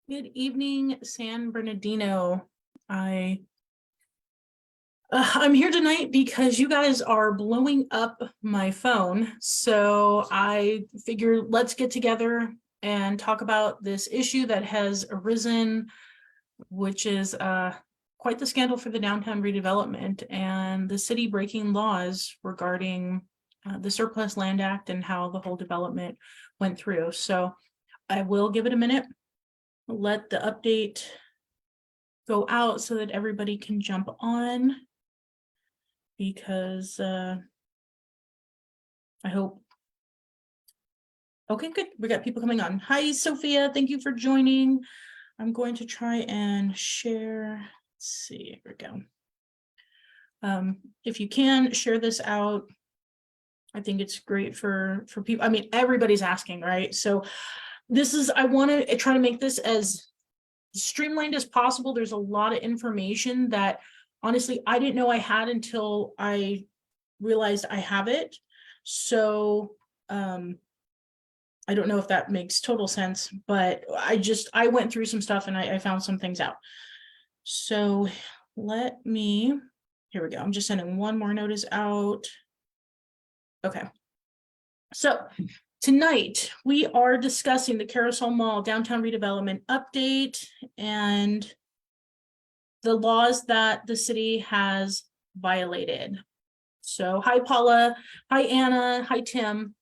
Good evening, San Bernardino. I'm here tonight because you guys are blowing up my phone. So I figured let's get together and talk about this issue that has arisen, which is quite the scandal for the downtown redevelopment and the city breaking laws regarding the Surplus Land Act and how the whole development went through. So I will give it a minute, let the update go out so that everybody can jump on, because I hope. Okay, good. We got people coming on. Hi, Sophia. Thank you for joining. I'm going to try and share. Let's see. Here we go. If you can share this out, I think it's great for people. I mean, everybody's asking, right? So I want to try to make this as streamlined as possible. There's a lot of information that honestly I didn't know I had until I realized I have it. So I don't know if that makes total sense, but I went through some stuff and I found some things out. So here we go. I'm just sending one more notice out. Okay. So tonight we are discussing the Carousel Mall Downtown Redevelopment update and the laws that the city has violated. So hi, Paula. Hi, Anna. Hi, Tim.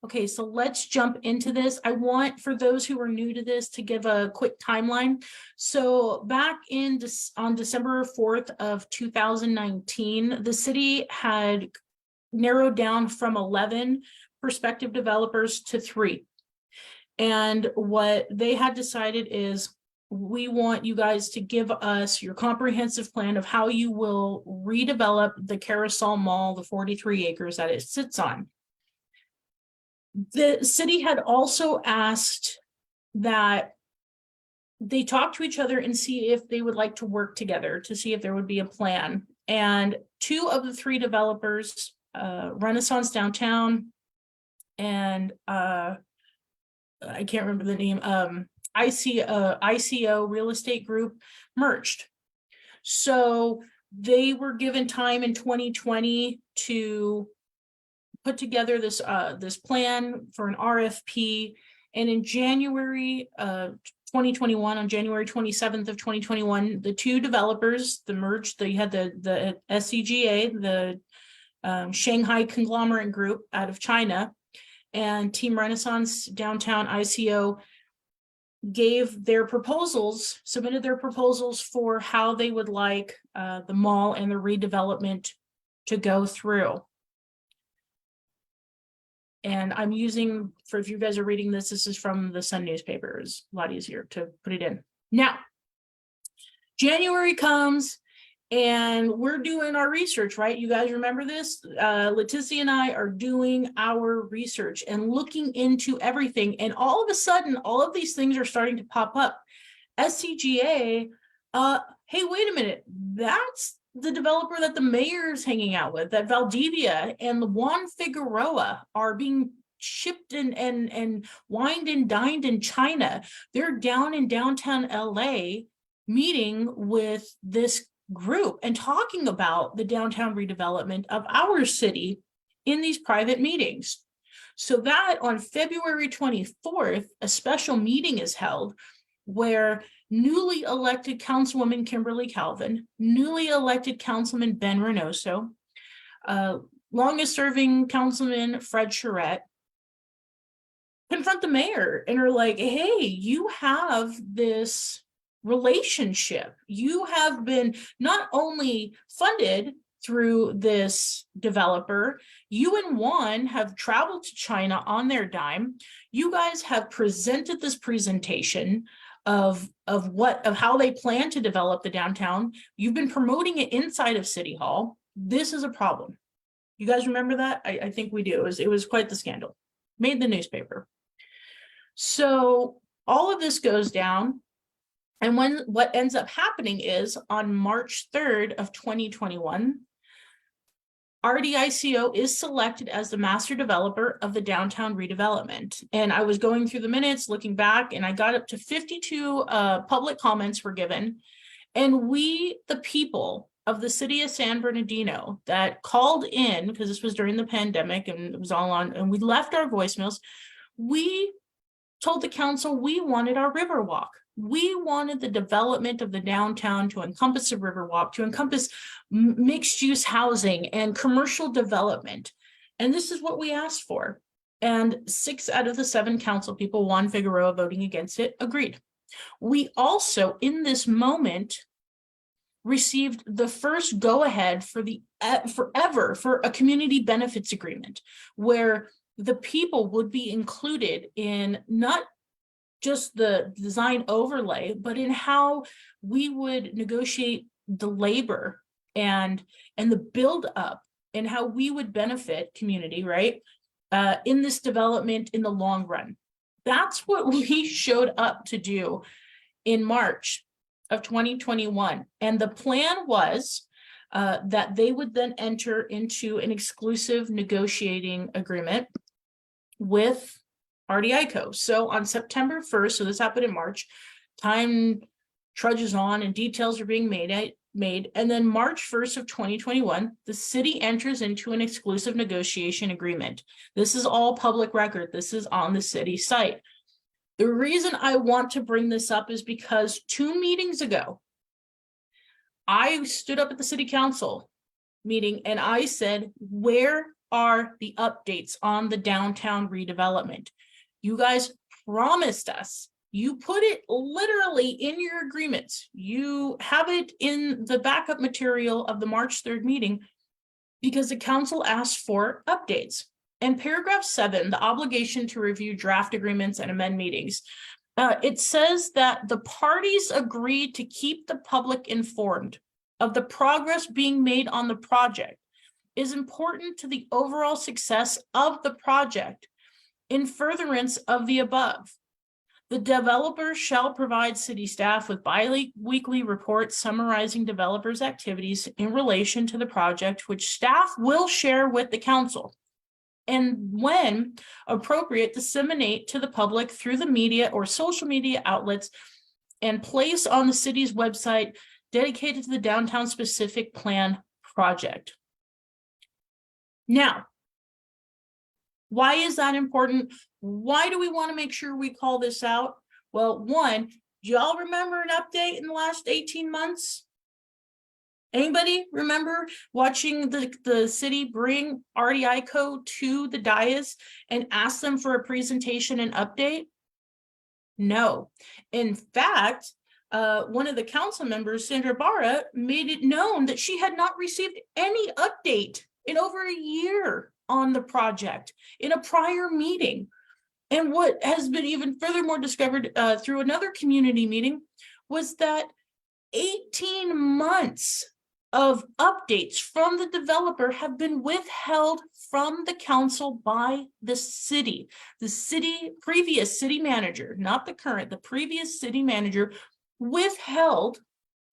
Okay, so let's jump into this. I want, for those who are new to this, to give a quick timeline. So back on December 4th of 2019, the city had narrowed down from 11 prospective developers to 3. And what they had decided is, we want you guys to give us your comprehensive plan of how you will redevelop the Carousel Mall, the 43 acres that it sits on. The city had also asked that they talk to each other and see if they would like to work together to see if there would be a plan. And 2 of the 3 developers, Renaissance Downtown and I can't remember the name, ICO Real Estate Group, merged. So they were given time in 2020 to put together this plan for an RFP. And in January 2021, on January 27th of 2021, the 2 developers, the merged, they had the SCGA, the Shanghai Conglomerate Group out of China, and Team Renaissance Downtown ICO submitted their proposals for how they would like the mall and the redevelopment to go through. And I'm using, if you guys are reading this, this is from the Sun newspaper. It's a lot easier to put it in. Now, January comes and we're doing our research, right? You guys remember this? Leticia and I are doing our research and looking into everything. And all of a sudden, all of these things are starting to pop up. SCGA, hey, wait a minute. That's the developer that the mayor is hanging out with, that Valdivia and the Juan Figueroa are being shipped and wined and dined in China. They're down in downtown LA meeting with this group and talking about the downtown redevelopment of our city in these private meetings. So that on February 24th, a special meeting is held where newly elected Councilwoman Kimberly Calvin, newly elected Councilman Ben Reynoso, longest serving Councilman Fred Charette, confront the mayor and are like, hey, you have this relationship. You have been not only funded through this developer, you and Juan have traveled to China on their dime. You guys have presented this presentation of how they plan to develop the downtown. You've been promoting it inside of City Hall. This is a problem. You guys remember that? I think we do. It was quite the scandal. Made the newspaper. So all of this goes down. And what ends up happening is on March 3rd of 2021, RDICO is selected as the master developer of the downtown redevelopment. And I was going through the minutes, looking back, and I got up to 52 public comments were given. And we, the people of the city of San Bernardino that called in, because this was during the pandemic and it was all on, and we left our voicemails, we told the council we wanted our Riverwalk. We wanted the development of the downtown to encompass a Riverwalk, to encompass mixed-use housing and commercial development. And this is what we asked for. And 6 out of the 7 council people, Juan Figueroa voting against it, agreed. We also, in this moment, received the first go-ahead for a community benefits agreement, where the people would be included in not just the design overlay, but in how we would negotiate the labor and the build up and how we would benefit community, right? In this development in the long run. That's what we showed up to do in March of 2021. And the plan was that they would then enter into an exclusive negotiating agreement with RDICO. So on September 1st, so this happened in March, time trudges on and details are being made. And then March 1st of 2021, the city enters into an exclusive negotiation agreement. This is all public record. This is on the city site. The reason I want to bring this up is because 2 meetings ago, I stood up at the city council meeting and I said, where are the updates on the downtown redevelopment? You guys promised us. You put it literally in your agreements. You have it in the backup material of the March 3rd meeting because the council asked for updates. And paragraph 7, the obligation to review draft agreements and amend meetings. It says that the parties agreed to keep the public informed of the progress being made on the project is important to the overall success of the project. In furtherance of the above, the developer shall provide city staff with bi-weekly reports summarizing developers' activities in relation to the project, which staff will share with the council. And when appropriate, disseminate to the public through the media or social media outlets and place on the city's website dedicated to the downtown specific plan project. Now, why is that important? Why do we want to make sure we call this out? Well, one, do y'all remember an update in the last 18 months? Anybody remember watching the city bring RDICO to the dais and ask them for a presentation and update? No. In fact, one of the council members, Sandra Barra, made it known that she had not received any update in over a year on the project in a prior meeting. And what has been even furthermore discovered through another community meeting was that 18 months of updates from the developer have been withheld from the council by the city. The previous city manager, not the current, the previous city manager withheld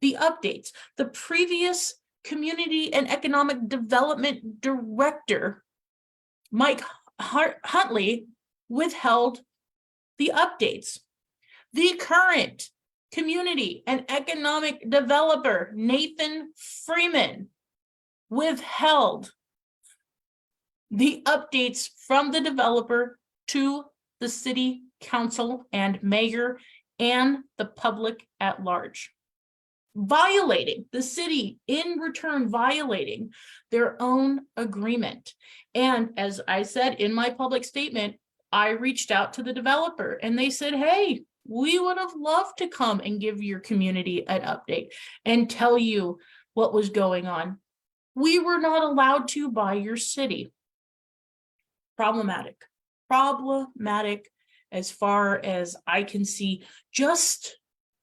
the updates. The previous community and economic development director, Mike Huntley, withheld the updates. The current community and economic developer, Nathan Freeman, withheld the updates from the developer to the city council and mayor and the public at large, violating the city in return, violating their own agreement. And as I said in my public statement, I reached out to the developer and they said, hey, we would have loved to come and give your community an update and tell you what was going on. We were not allowed to by your city. Problematic as far as I can see, just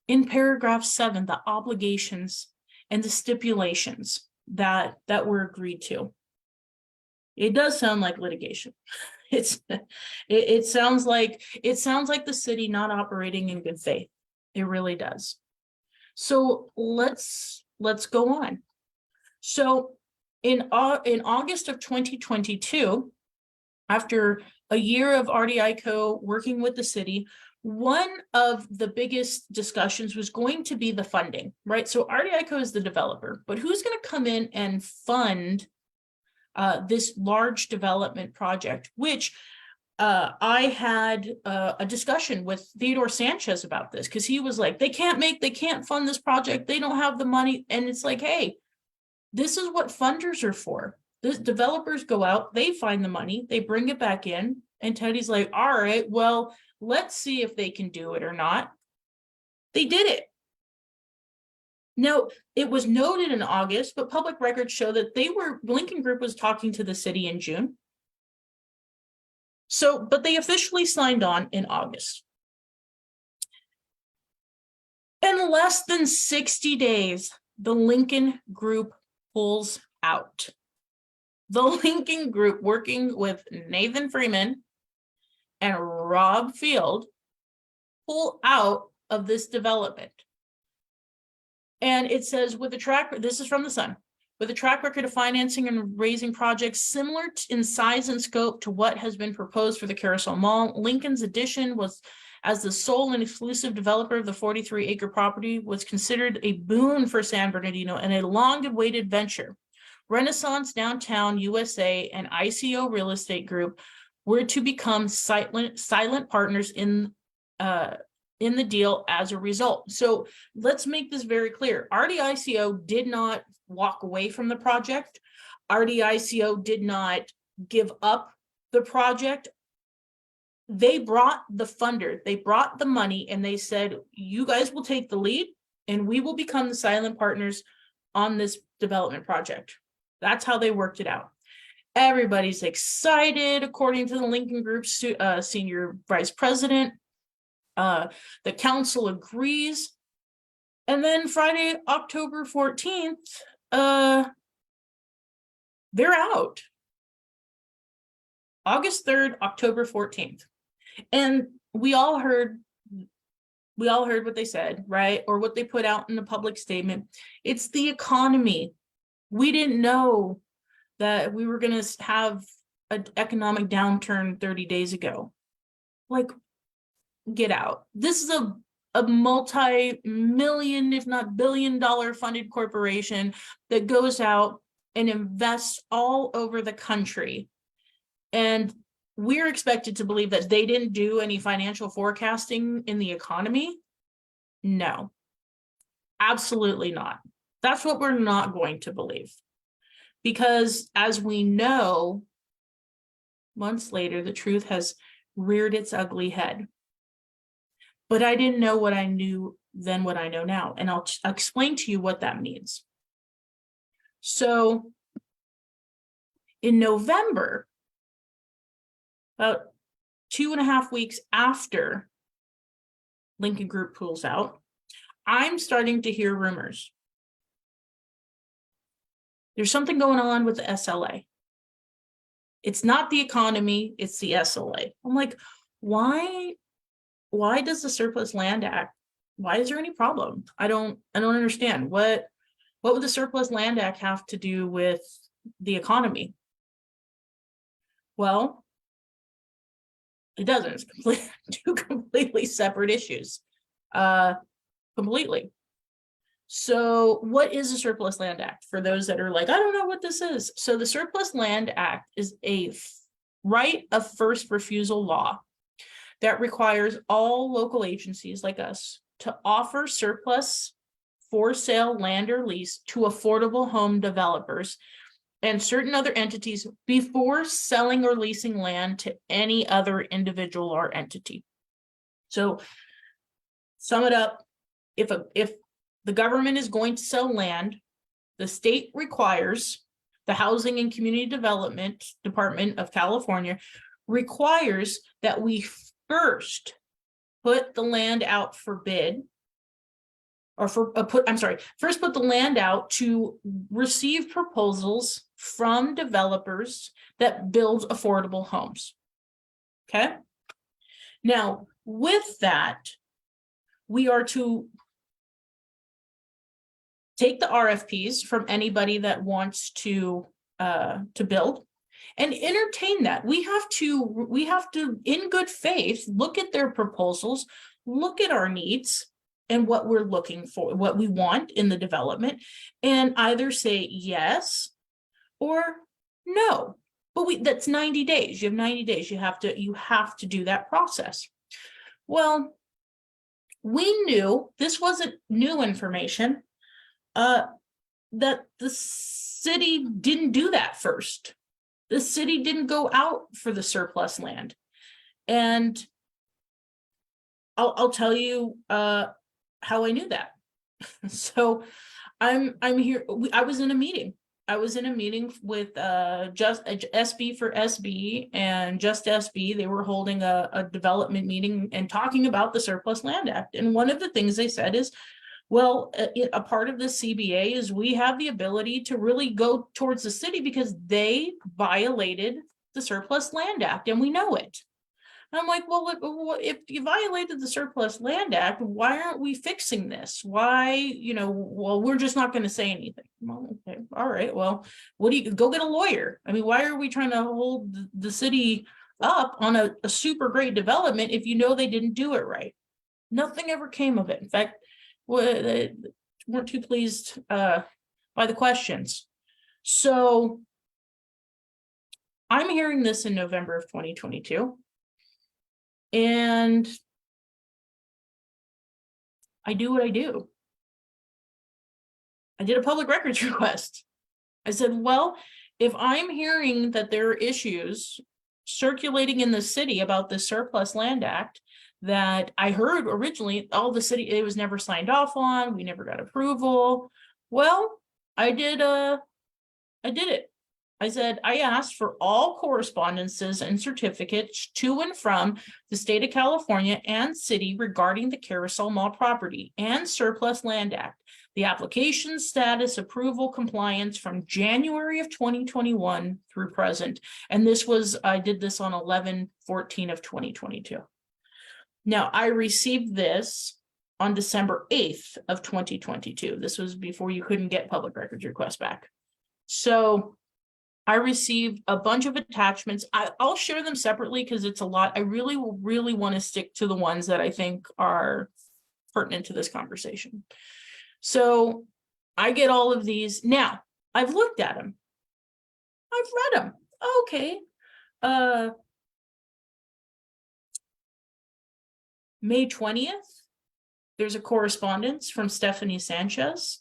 in paragraph 7, the obligations and the stipulations that were agreed to. It does sound like litigation. It sounds like the city not operating in good faith. It really does. So let's go on. So In August of 2022, after a year of RDICO working with the city, one of the biggest discussions was going to be the funding, right? So RDICO is the developer, but who's going to come in and fund this large development project, which I had a discussion with Theodore Sanchez about this, because he was like, they can't fund this project. They don't have the money. And it's like, hey, this is what funders are for. The developers go out, they find the money, they bring it back in. And Teddy's like, all right, well, let's see if they can do it or not. They did it. Now, it was noted in August, but public records show that Lincoln Group was talking to the city in June. So, but they officially signed on in August. In less than 60 days, the Lincoln Group pulls out. The Lincoln Group, working with Nathan Freeman and Rob Field, pull out of this development. And it says, with a track, this is from the Sun, with a track record of financing and raising projects similar in size and scope to what has been proposed for the Carousel Mall, Lincoln's addition was, as the sole and exclusive developer of the 43-acre property, was considered a boon for San Bernardino and a long-awaited venture. Renaissance Downtown USA and ICO Real Estate Group were to become silent partners in the deal as a result. So let's make this very clear. RDICO did not walk away from the project. RDICO did not give up the project. They brought the funder, they brought the money, and they said, you guys will take the lead and we will become the silent partners on this development project. That's how they worked it out. Everybody's excited, according to the Lincoln Group's senior vice president. The council agrees. And then Friday, October 14th, they're out. August 3rd, October 14th. And we all heard what they said, right? Or what they put out in the public statement. It's the economy. We didn't know that we were going to have an economic downturn 30 days ago. Like, get out. This is a multi-million, if not billion-dollar funded corporation that goes out and invests all over the country. And we're expected to believe that they didn't do any financial forecasting in the economy. No, absolutely not. That's what we're not going to believe. Because as we know, months later, the truth has reared its ugly head. But I didn't know what I knew then what I know now. And I'll explain to you what that means. So in November, about 2.5 weeks after Lincoln Group pulls out, I'm starting to hear rumors. There's something going on with the SLA. It's not the economy, it's the SLA. I'm like, why does the Surplus Land Act, why is there any problem? I don't understand. What would the Surplus Land Act have to do with the economy? Well, it doesn't. It's two completely separate issues. Completely. So what is the Surplus Land Act? For those that are like, I don't know what this is. So the Surplus Land Act is a right of first refusal law that requires all local agencies like us to offer surplus for sale land or lease to affordable home developers and certain other entities before selling or leasing land to any other individual or entity. So sum it up, if the government is going to sell land, the state requires, the Housing and Community Development Department of California requires that we first put the land out for bid, or first put the land out to receive proposals from developers that build affordable homes. Okay. Now, with that, we are to take the RFPs from anybody that wants to build and entertain that. We have to, in good faith, look at their proposals, look at our needs and what we're looking for, what we want in the development, and either say yes or no. But that's 90 days. You have 90 days. You have to do that process. Well, we knew this wasn't new information, that the city didn't do that first. The city didn't go out for the surplus land. And I'll tell you how I knew that. So I'm here. I was in a meeting. I was in a meeting with just SB for SB and Just SB. They were holding a development meeting and talking about the Surplus Land Act. And one of the things they said is, well, a part of the CBA is we have the ability to really go towards the city because they violated the Surplus Land Act and we know it. And I'm like, well, if you violated the Surplus Land Act, why aren't we fixing this? Why, well, we're just not going to say anything. Well, okay, all right, well, what do you go get a lawyer? I mean, why are we trying to hold the city up on a super great development if you know they didn't do it right? Nothing ever came of it. In fact, they weren't too pleased by the questions. So I'm hearing this in November of 2022. And I do what I do. I did a public records request. I said, well, if I'm hearing that there are issues circulating in the city about the Surplus Land Act that I heard originally, all the city, it was never signed off on, we never got approval. Well, I did it. I said, I asked for all correspondences and certificates to and from the state of California and city regarding the Carousel Mall property and Surplus Land Act, the application status, approval, compliance from January of 2021 through present. And I did this on 11/14 of 2022. Now, I received this on December 8th of 2022. This was before you couldn't get public records requests back. So I received a bunch of attachments. I'll share them separately because it's a lot. I really want to stick to the ones that I think are pertinent to this conversation. So I get all of these. Now, I've looked at them. I've read them. Okay. May 20th, there's a correspondence from Stephanie Sanchez.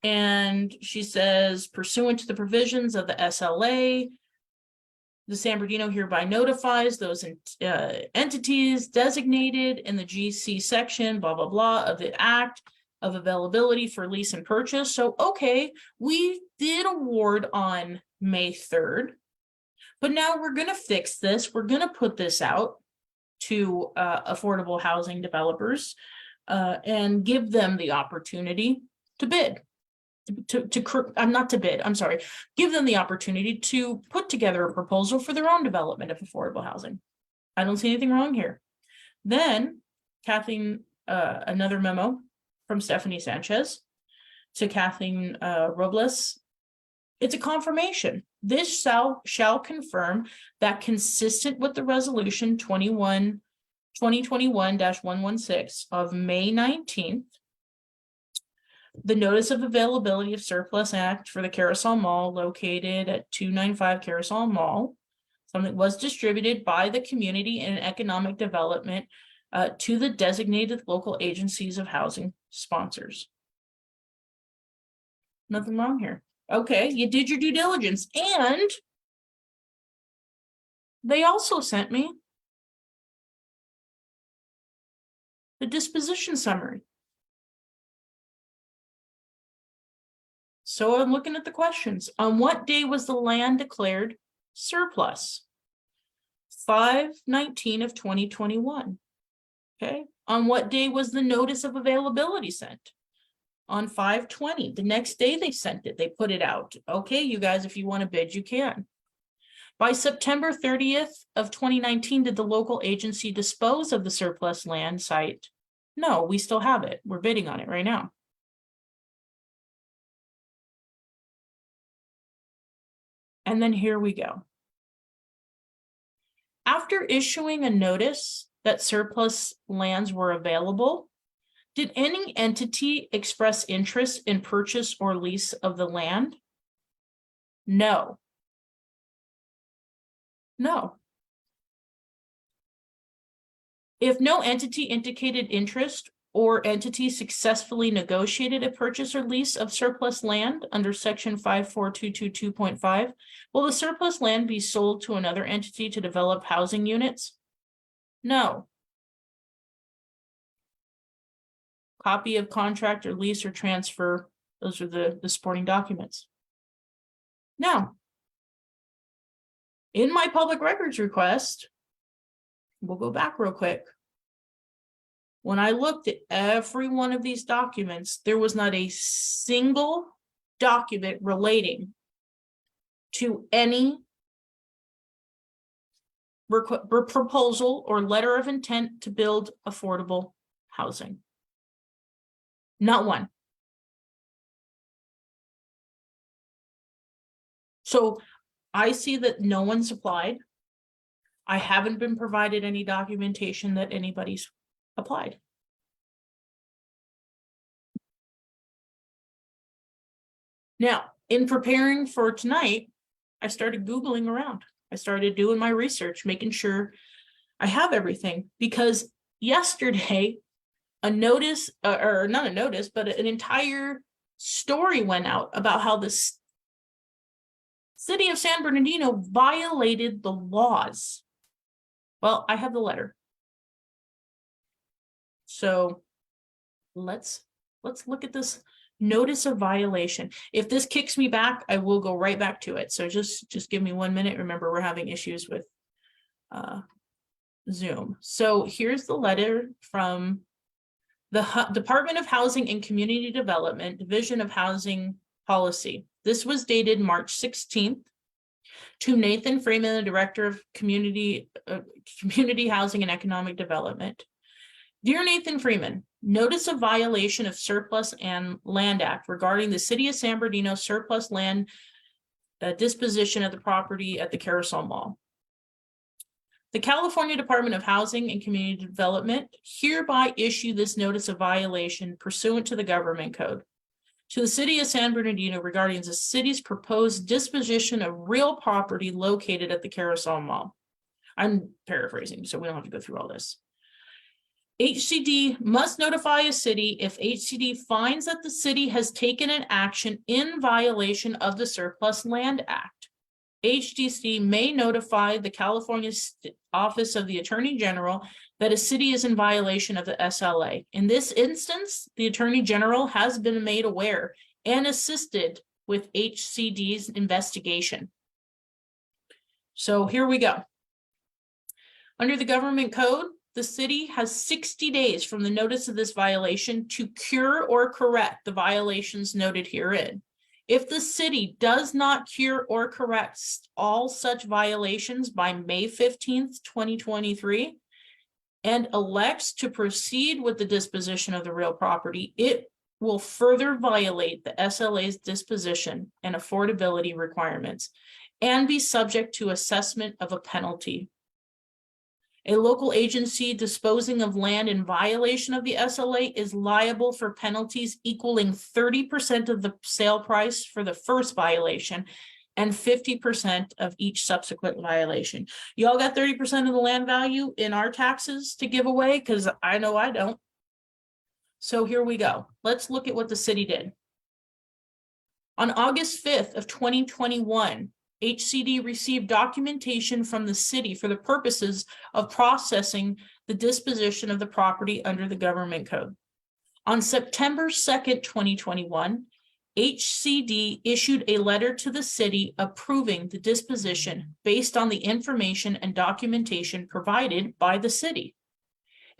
And she says, pursuant to the provisions of the SLA, the San Bernardino hereby notifies those entities designated in the GC section, blah, blah, blah, of the Act of Availability for Lease and Purchase. So, okay, we did award on May 3rd, but now we're going to fix this. We're going to put this out to affordable housing developers and give them the opportunity to bid. Give them the opportunity to put together a proposal for their own development of affordable housing. I don't see anything wrong here. Then Kathleen, another memo from Stephanie Sanchez to Kathleen Robles. It's a confirmation. This shall confirm that consistent with the resolution 2021-116 of May 19th, the notice of availability of surplus act for the Carousel Mall located at 295 Carousel Mall, something was distributed by the Community and Economic Development to the designated local agencies of housing sponsors. Nothing wrong here. Okay, you did your due diligence, and they also sent me the disposition summary. So I'm looking at the questions. On what day was the land declared surplus? 5/19 of 2021. Okay. On what day was the notice of availability sent? On 5/20. The next day they sent it. They put it out. Okay, you guys, if you want to bid, you can. By September 30th of 2019, did the local agency dispose of the surplus land site? No, we still have it. We're bidding on it right now. And then here we go. After issuing a notice that surplus lands were available, did any entity express interest in purchase or lease of the land? No. No. If no entity indicated interest or entity successfully negotiated a purchase or lease of surplus land under section 54222.5, will the surplus land be sold to another entity to develop housing units? No. Copy of contract or lease or transfer, those are the supporting documents. Now, in my public records request, we'll go back real quick. When I looked at every one of these documents, there was not a single document relating to any proposal or letter of intent to build affordable housing. Not one. So I see that no one's applied. I haven't been provided any documentation that anybody's applied. Now, in preparing for tonight, I started Googling around. I started doing my research, making sure I have everything, because yesterday a notice, or not a notice, but an entire story went out about how the city of San Bernardino violated the laws. Well, I have the letter. So let's look at this notice of violation. If this kicks me back, I will go right back to it. So just give me 1 minute. Remember, we're having issues with Zoom. So here's the letter from the Department of Housing and Community Development, Division of Housing Policy. This was dated March 16th to Nathan Freeman, the Director of Community Housing and Economic Development. Dear Nathan Freeman, notice of violation of Surplus and Land Act regarding the City of San Bernardino surplus land disposition of the property at the Carousel Mall. The California Department of Housing and Community Development hereby issue this notice of violation pursuant to the Government Code to the City of San Bernardino regarding the city's proposed disposition of real property located at the Carousel Mall. I'm paraphrasing, so we don't have to go through all this. HCD must notify a city if HCD finds that the city has taken an action in violation of the Surplus Land Act. HDC may notify the California Office of the Attorney General that a city is in violation of the SLA. In this instance, the Attorney General has been made aware and assisted with HCD's investigation. So here we go. Under the Government Code, the city has 60 days from the notice of this violation to cure or correct the violations noted herein. If the city does not cure or correct all such violations by May 15th, 2023, and elects to proceed with the disposition of the real property, it will further violate the SLA's disposition and affordability requirements and be subject to assessment of a penalty. A local agency disposing of land in violation of the SLA is liable for penalties equaling 30% of the sale price for the first violation and 50% of each subsequent violation. Y'all got 30% of the land value in our taxes to give away? Because I know I don't. So here we go. Let's look at what the city did. On August 5th of 2021, HCD received documentation from the city for the purposes of processing the disposition of the property under the Government Code. On September 2nd, 2021, HCD issued a letter to the city approving the disposition based on the information and documentation provided by the city.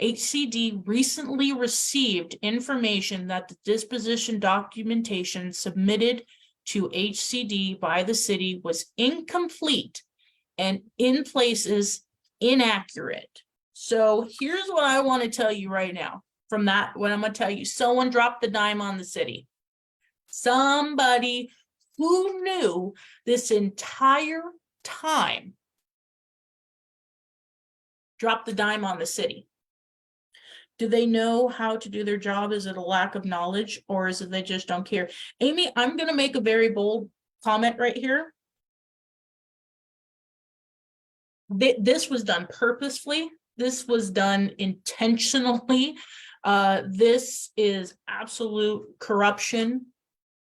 HCD recently received information that the disposition documentation submitted to HCD by the city was incomplete and in places inaccurate. So here's what I want to tell you right now. From that, what I'm going to tell you, someone dropped the dime on the city. Somebody Who knew this entire time? Drop the dime on the city. Do they know how to do their job? Is it a lack of knowledge, or is it they just don't care? Amy, I'm going to make a very bold comment right here. This was done purposefully. This was done intentionally. This is absolute corruption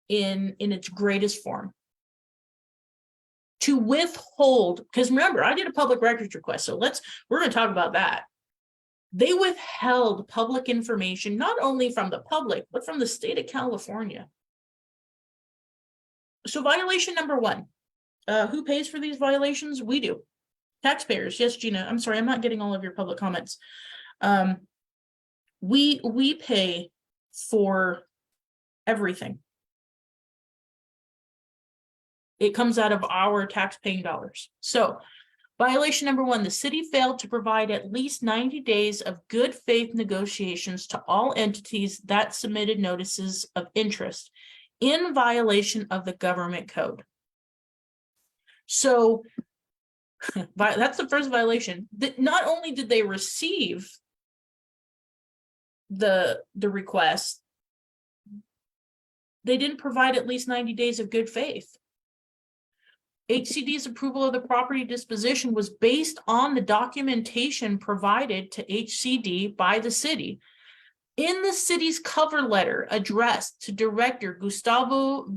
in its greatest form. To withhold, because remember, I did a public records request, so we're going to talk about that. They withheld public information, not only from the public, but from the state of California. So violation number one, who pays for these violations? We do. Taxpayers. Yes, Gina, I'm sorry, I'm not getting all of your public comments. We pay for everything. It comes out of our tax-paying dollars. So violation number one, the city failed to provide at least 90 days of good faith negotiations to all entities that submitted notices of interest in violation of the government code. So that's the first violation. That not only did they receive the request, they didn't provide at least 90 days of good faith. HCD's approval of the property disposition was based on the documentation provided to HCD by the city. In the city's cover letter addressed to Director Gustavo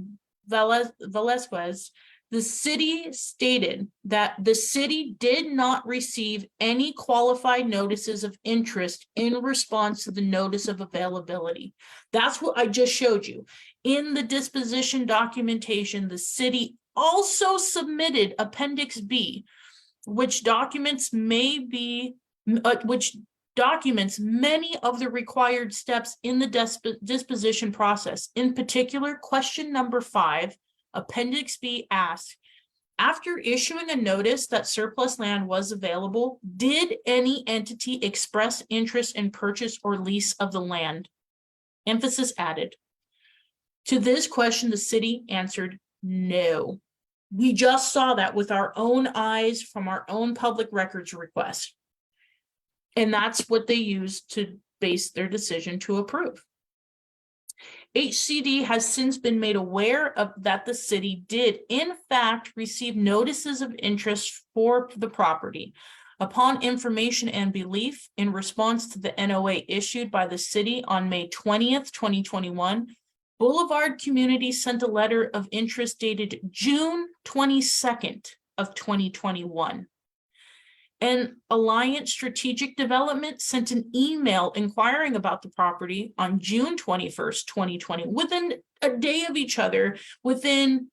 Velasquez, the city stated that the city did not receive any qualified notices of interest in response to the notice of availability. That's what I just showed you. In the disposition documentation, the city also submitted Appendix B, which documents many of the required steps in the disposition process. In particular, question number 5, Appendix B asks, after issuing a notice that surplus land was available, did any entity express interest in purchase or lease of the land? Emphasis added. To this question, the city answered no. We just saw that with our own eyes from our own public records request. And that's what they used to base their decision to approve. HCD has since been made aware of that the city did, in fact, receive notices of interest for the property. Upon information and belief, in response to the NOA issued by the city on May 20th, 2021, Boulevard Community sent a letter of interest dated June 22nd of 2021. And Alliance Strategic Development sent an email inquiring about the property on June 21st, 2020, within a day of each other, within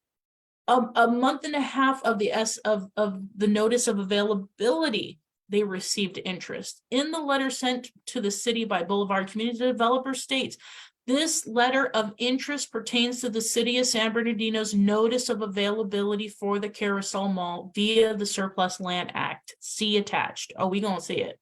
a month and a half of the notice of availability. They received interest. In the letter sent to the city by Boulevard Community Developer states, this letter of interest pertains to the city of San Bernardino's notice of availability for the Carousel Mall via the Surplus Land Act. See attached. Oh, we gonna see it.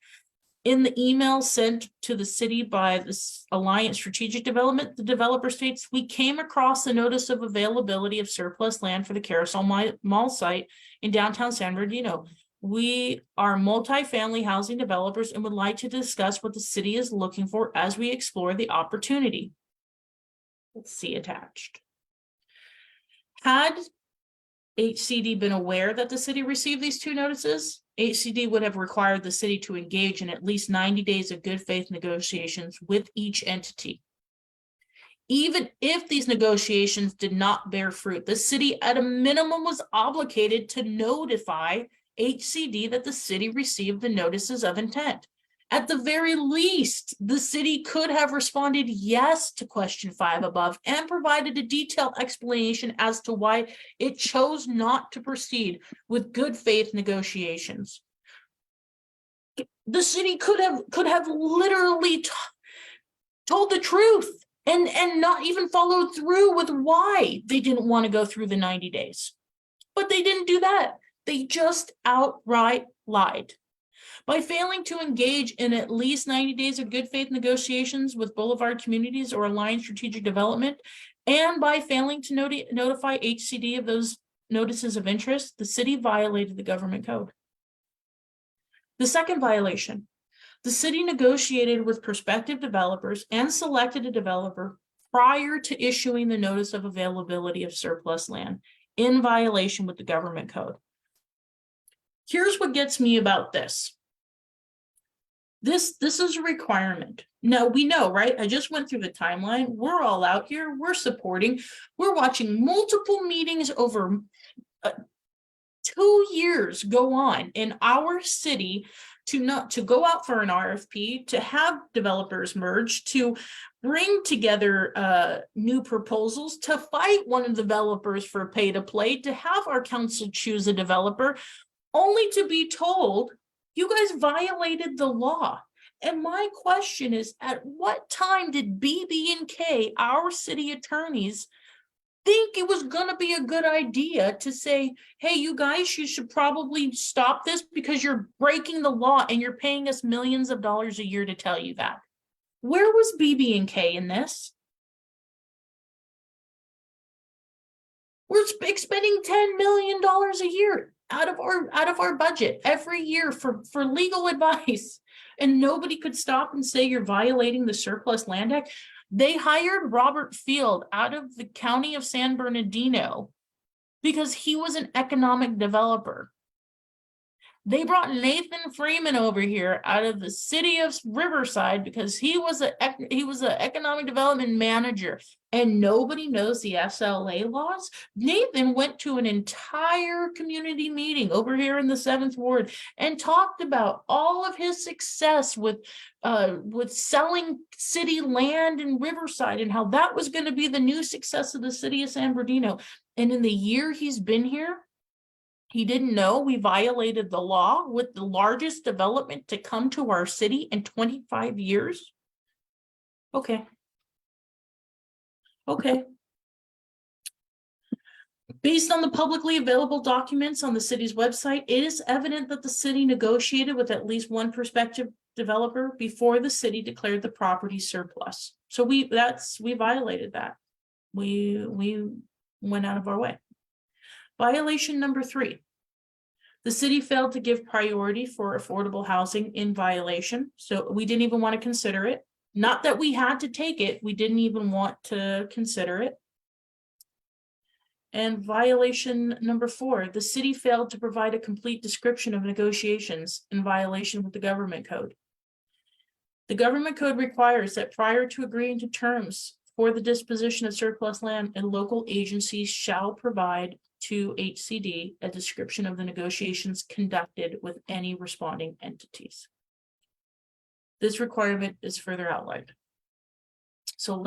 In the email sent to the city by the Alliance Strategic Development, the developer states, we came across the notice of availability of surplus land for the Carousel Mall site in downtown San Bernardino. We are multifamily housing developers and would like to discuss what the city is looking for as we explore the opportunity. Let's see attached. Had HCD been aware that the city received these two notices, HCD would have required the city to engage in at least 90 days of good faith negotiations with each entity. Even if these negotiations did not bear fruit, the city at a minimum was obligated to notify HCD that the city received the notices of intent. At the very least, the city could have responded yes to question 5 above and provided a detailed explanation as to why it chose not to proceed with good faith negotiations. The city could have literally told the truth and not even followed through with why they didn't want to go through the 90 days. But they didn't do that. They just outright lied. By failing to engage in at least 90 days of good faith negotiations with Boulevard Communities or Alliance Strategic Development, And by failing to notify HCD of those notices of interest, the city violated the government code. The second violation, the city negotiated with prospective developers and selected a developer prior to issuing the notice of availability of surplus land in violation with the government code. Here's what gets me about this. This is a requirement. Now we know, right? I just went through the timeline. We're all out here. We're supporting. We're watching multiple meetings over 2 years go on in our city to go out for an RFP, to have developers merge, to bring together new proposals, to fight one of the developers for pay to play, to have our council choose a developer, only to be told, you guys violated the law. And my question is, at what time did BB&K, our city attorneys, think it was going to be a good idea to say, hey, you guys, you should probably stop this because you're breaking the law and you're paying us millions of dollars a year to tell you that? Where was BB&K in this? We're expending $10 million a year out of our budget every year for legal advice, and nobody could stop and say you're violating the Surplus Land Act. They hired Robert Field out of the county of San Bernardino because he was an economic developer. They brought Nathan Freeman over here out of the city of Riverside because he was an economic development manager, and nobody knows the SLA laws. Nathan went to an entire community meeting over here in the 7th Ward and talked about all of his success with selling city land in Riverside and how that was going to be the new success of the city of San Bernardino. And in the year he's been here, he didn't know we violated the law with the largest development to come to our city in 25 years. Okay. Based on the publicly available documents on the city's website, it is evident that the city negotiated with at least one prospective developer before the city declared the property surplus. So we violated that. We went out of our way. Violation number 3. The city failed to give priority for affordable housing in violation. So we didn't even want to consider it. Not that we had to take it. We didn't even want to consider it. And violation number 4, the city failed to provide a complete description of negotiations in violation with the government code. The government code requires that prior to agreeing to terms for the disposition of surplus land, a local agency shall provide to HCD a description of the negotiations conducted with any responding entities. This requirement is further outlined. So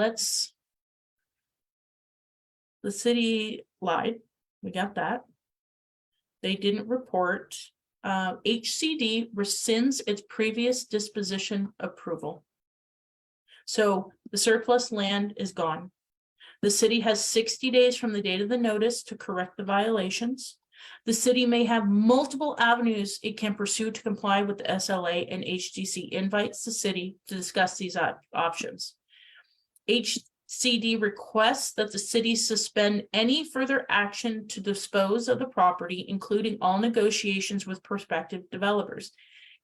the city lied. We got that. They didn't report. HCD rescinds its previous disposition approval. So the surplus land is gone. The city has 60 days from the date of the notice to correct the violations. The city may have multiple avenues it can pursue to comply with the SLA, and HDC invites the city to discuss these options. HCD requests that the city suspend any further action to dispose of the property, including all negotiations with prospective developers.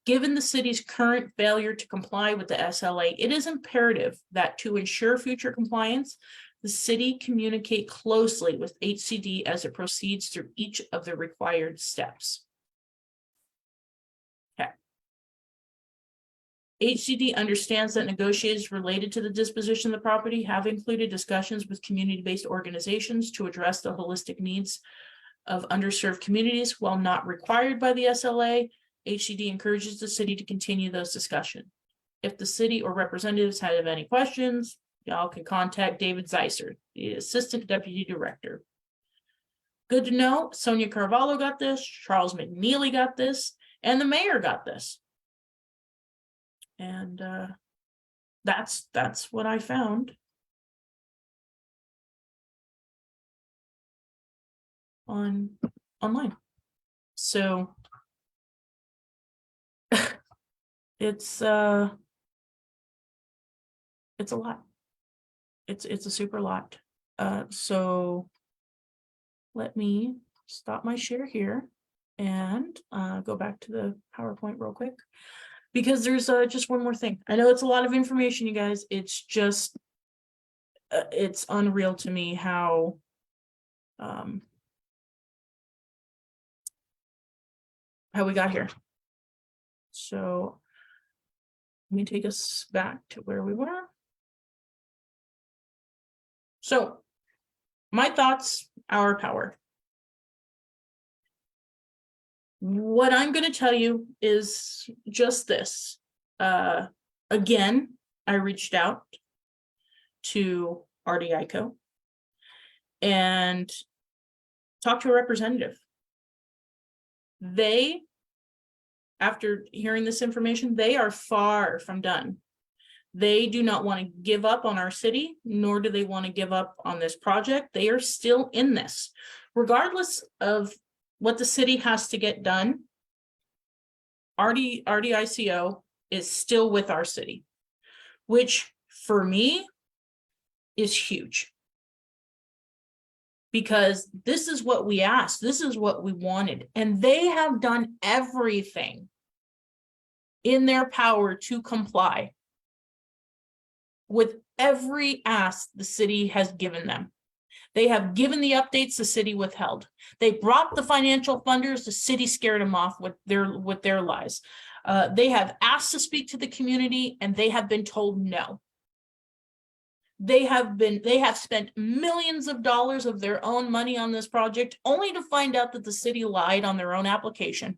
Given the city's current failure to comply with the SLA, it is imperative that to ensure future compliance, the city communicate closely with HCD as it proceeds through each of the required steps. Okay. HCD understands that negotiations related to the disposition of the property have included discussions with community-based organizations to address the holistic needs of underserved communities. While not required by the SLA, HCD encourages the city to continue those discussions. If the city or representatives have any questions, y'all can contact David Zeiser, the Assistant Deputy Director. Good to know. Sonia Carvalho got this, Charles McNeely got this, and the mayor got this. And that's what I found online. So it's a lot. It's a super lot. So let me stop my share here and go back to the PowerPoint real quick, because there's just one more thing. I know it's a lot of information, you guys. It's just, it's unreal to me how we got here. So let me take us back to where we were. So my thoughts, our power. What I'm going to tell you is just this. Again, I reached out to RDICO and talked to a representative. They, after hearing this information, they are far from done. They do not want to give up on our city, nor do they want to give up on this project. They are still in this. Regardless of what the city has to get done, RDICO is still with our city, which for me is huge. Because this is what we asked, this is what we wanted, and they have done everything in their power to comply with every ask the city has given them. They have given the updates the city withheld. They brought the financial funders, the city scared them off with their lies. They have asked to speak to the community and they have been told no. They have spent millions of dollars of their own money on this project, only to find out that the city lied on their own application.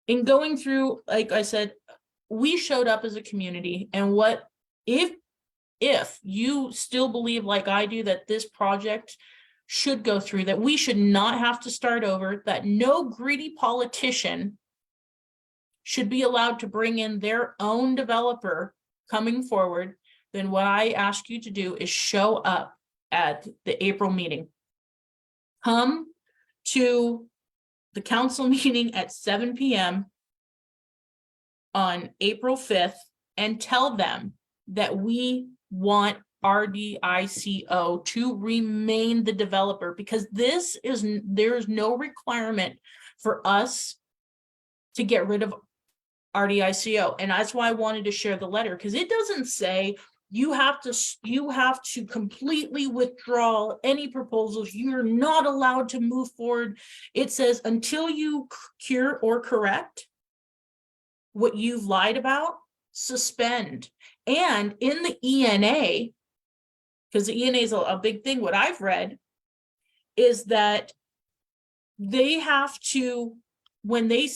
In going through, like I said, we showed up as a community, and what if you still believe like I do that this project should go through, that we should not have to start over, that no greedy politician should be allowed to bring in their own developer coming forward, then what I ask you to do is show up at the April meeting. Come to the council meeting at 7 p.m. on April 5th and tell them that we want RDICO to remain the developer, because there's no requirement for us to get rid of RDICO. And that's why I wanted to share the letter, because it doesn't say you have to completely withdraw any proposals. You're not allowed to move forward. It says until you cure or correct what you've lied about, suspend. And in the ENA, because the ENA is a big thing, what I've read is that they have to, when the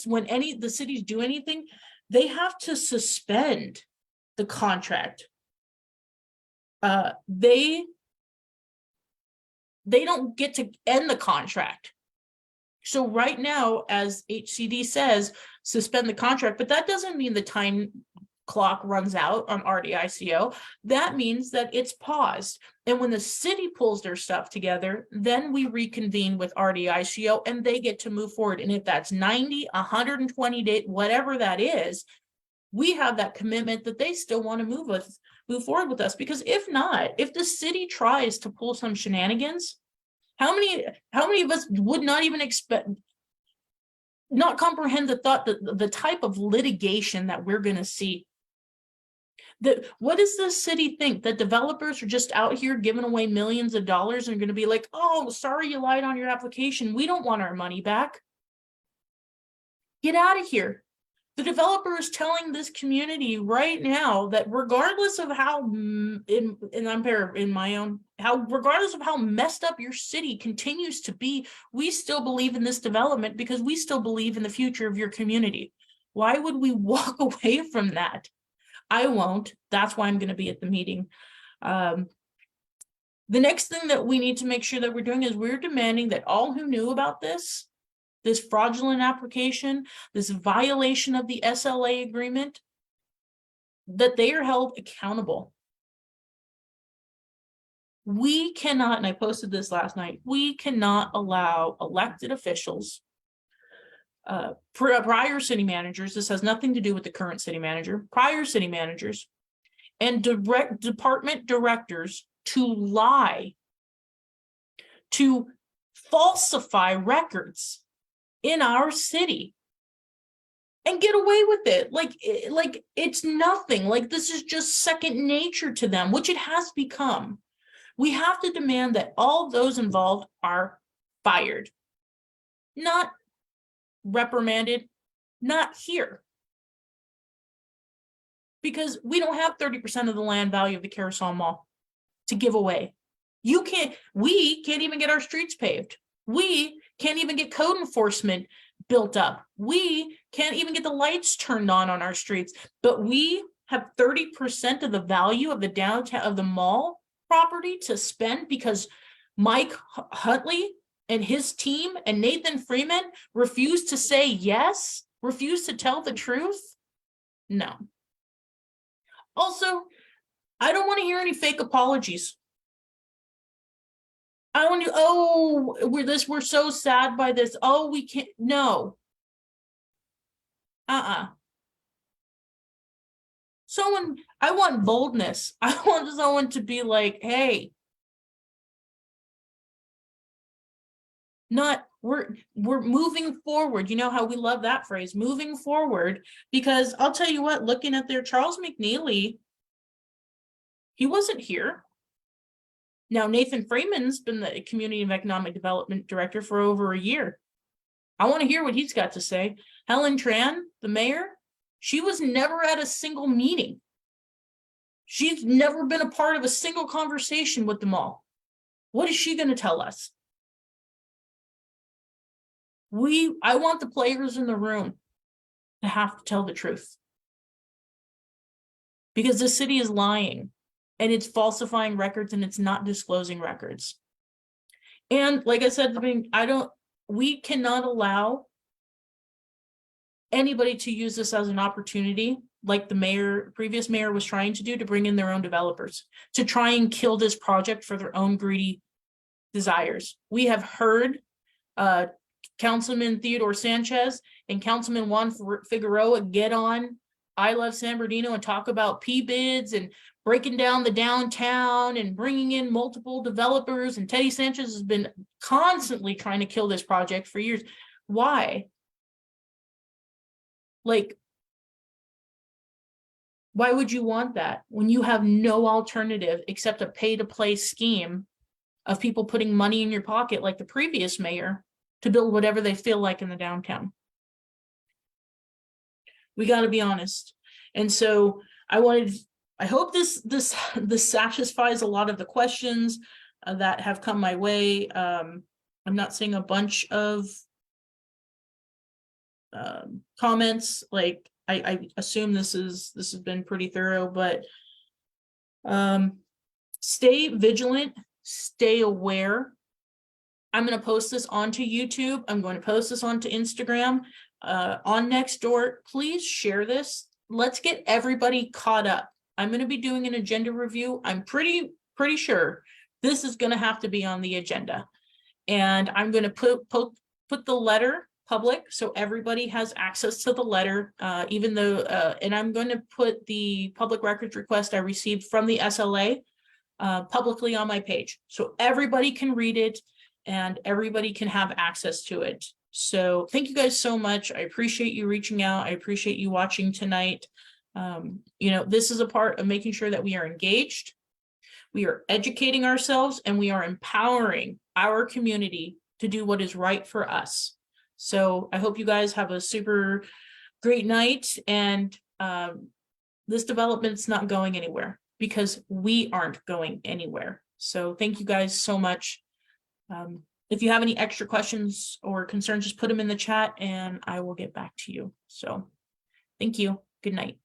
cities do anything, they have to suspend the contract. They don't get to end the contract. So right now, as HCD says, suspend the contract, but that doesn't mean the time clock runs out on RDICO. That means that it's paused. And when the city pulls their stuff together, then we reconvene with RDICO and they get to move forward. And if that's 90, 120 days, whatever that is, we have that commitment that they still want to move forward with us. Because if not, if the city tries to pull some shenanigans, how many of us would not even not comprehend the thought that the type of litigation that we're going to see? What does the city think? That developers are just out here giving away millions of dollars and are going to be like, oh, sorry, you lied on your application. We don't want our money back. Get out of here. The developer is telling this community right now that regardless of how, regardless of how messed up your city continues to be, we still believe in this development because we still believe in the future of your community. Why would we walk away from that? I won't. That's why I'm going to be at the meeting. The next thing that we need to make sure that we're doing is we're demanding that all who knew about this fraudulent application, this violation of the SLA agreement, that they are held accountable. We cannot, and I posted this last night, we cannot allow elected officials, prior city managers, this has nothing to do with the current city manager, prior city managers, and department directors to lie, to falsify records in our city and get away with it. Like it's nothing. Like this is just second nature to them, which it has become. We have to demand that all those involved are fired, not reprimanded, not here. Because we don't have 30% of the land value of the Carousel Mall to give away. We can't even get our streets paved. We can't even get code enforcement built up. We can't even get the lights turned on our streets, but we have 30% of the value of the downtown of the mall property to spend because Mike Huntley and his team and Nathan Freeman refused to say yes, refused to tell the truth. No. Also, I don't want to hear any fake apologies. I don't want to, oh, we're so sad by this. Oh, we can't, no. Someone, I want boldness. I want someone to be like, hey, not, we're moving forward. You know how we love that phrase, moving forward, because I'll tell you what, looking at their Charles McNeely, he wasn't here. Now, Nathan Freeman's been the Community and Economic Development Director for over a year. I want to hear what he's got to say. Helen Tran, the mayor, she was never at a single meeting. She's never been a part of a single conversation with them all. What is she going to tell us? I want the players in the room to have to tell the truth. Because the city is lying and it's falsifying records and it's not disclosing records. And like I said, we cannot allow anybody to use this as an opportunity, like the previous mayor was trying to do, to bring in their own developers, to try and kill this project for their own greedy desires. We have heard Councilman Theodore Sanchez and Councilman Juan Figueroa get on I Love San Bernardino and talk about P-bids and breaking down the downtown and bringing in multiple developers. And Teddy Sanchez has been constantly trying to kill this project for years. Why? Like, why would you want that when you have no alternative except a pay-to-play scheme of people putting money in your pocket like the previous mayor to build whatever they feel like in the downtown? We got to be honest. And so I hope this satisfies a lot of the questions that have come my way. I'm not seeing a bunch of comments. Like I assume this has been pretty thorough, but stay vigilant, stay aware. I'm going to post this onto YouTube. I'm going to post this onto Instagram. On Nextdoor, please share this. Let's get everybody caught up. I'm going to be doing an agenda review. I'm pretty sure this is going to have to be on the agenda. And I'm going to put the letter public so everybody has access to the letter, even though, and I'm going to put the public records request I received from the SLA publicly on my page. So everybody can read it and everybody can have access to it. So thank you guys so much. I appreciate you reaching out. I appreciate you watching tonight. This is a part of making sure that we are engaged, we are educating ourselves, and we are empowering our community to do what is right for us. So I hope you guys have a super great night, and this development's not going anywhere because we aren't going anywhere. So thank you guys so much. If you have any extra questions or concerns, just put them in the chat and I will get back to you. So thank you. Good night.